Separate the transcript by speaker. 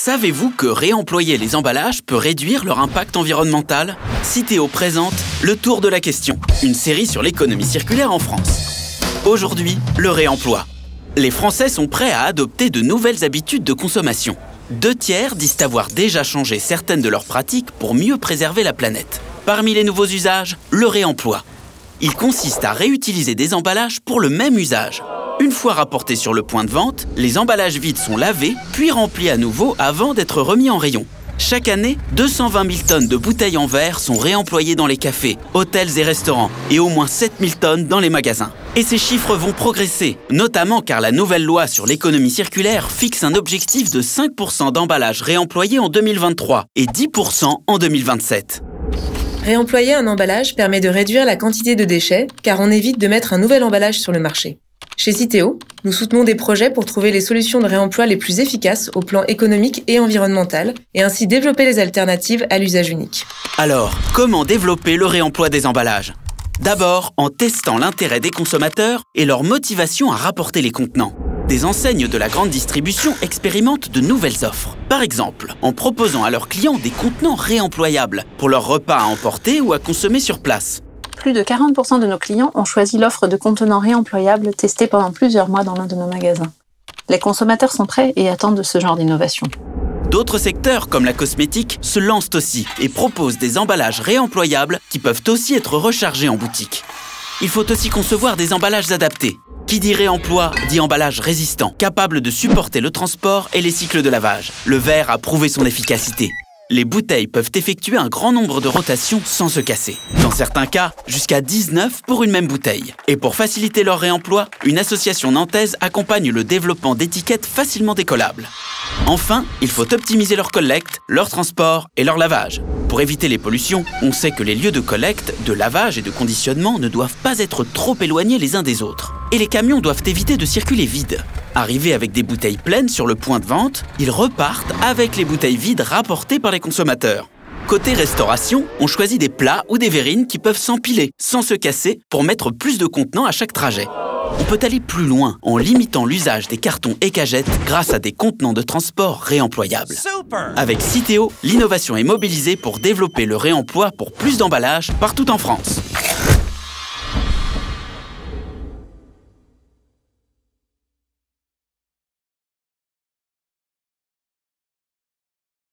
Speaker 1: Savez-vous que réemployer les emballages peut réduire leur impact environnemental? Citeo présente Le Tour de la question, une série sur l'économie circulaire en France. Aujourd'hui, le réemploi. Les Français sont prêts à adopter de nouvelles habitudes de consommation. 2/3 disent avoir déjà changé certaines de leurs pratiques pour mieux préserver la planète. Parmi les nouveaux usages, le réemploi. Il consiste à réutiliser des emballages pour le même usage. Une fois rapportés sur le point de vente, les emballages vides sont lavés, puis remplis à nouveau avant d'être remis en rayon. Chaque année, 220 000 tonnes de bouteilles en verre sont réemployées dans les cafés, hôtels et restaurants, et au moins 7 000 tonnes dans les magasins. Et ces chiffres vont progresser, notamment car la nouvelle loi sur l'économie circulaire fixe un objectif de 5% d'emballages réemployés en 2023 et 10% en 2027.
Speaker 2: Réemployer un emballage permet de réduire la quantité de déchets, car on évite de mettre un nouvel emballage sur le marché. Chez Citeo, nous soutenons des projets pour trouver les solutions de réemploi les plus efficaces au plan économique et environnemental, et ainsi développer les alternatives à l'usage unique.
Speaker 1: Alors, comment développer le réemploi des emballages? D'abord, en testant l'intérêt des consommateurs et leur motivation à rapporter les contenants. Des enseignes de la grande distribution expérimentent de nouvelles offres. Par exemple, en proposant à leurs clients des contenants réemployables pour leurs repas à emporter ou à consommer sur place.
Speaker 3: Plus de 40% de nos clients ont choisi l'offre de contenants réemployables testée pendant plusieurs mois dans l'un de nos magasins. Les consommateurs sont prêts et attendent ce genre d'innovation.
Speaker 1: D'autres secteurs, comme la cosmétique, se lancent aussi et proposent des emballages réemployables qui peuvent aussi être rechargés en boutique. Il faut aussi concevoir des emballages adaptés. Qui dit réemploi, dit emballage résistant, capable de supporter le transport et les cycles de lavage. Le verre a prouvé son efficacité. Les bouteilles peuvent effectuer un grand nombre de rotations sans se casser. Dans certains cas, jusqu'à 19 pour une même bouteille. Et pour faciliter leur réemploi, une association nantaise accompagne le développement d'étiquettes facilement décollables. Enfin, il faut optimiser leur collecte, leur transport et leur lavage. Pour éviter les pollutions, on sait que les lieux de collecte, de lavage et de conditionnement ne doivent pas être trop éloignés les uns des autres. Et les camions doivent éviter de circuler vides. Arrivés avec des bouteilles pleines sur le point de vente, ils repartent avec les bouteilles vides rapportées par les consommateurs. Côté restauration, on choisit des plats ou des verrines qui peuvent s'empiler sans se casser pour mettre plus de contenants à chaque trajet. On peut aller plus loin en limitant l'usage des cartons et cagettes grâce à des contenants de transport réemployables. Avec Citeo, l'innovation est mobilisée pour développer le réemploi pour plus d'emballages partout en France.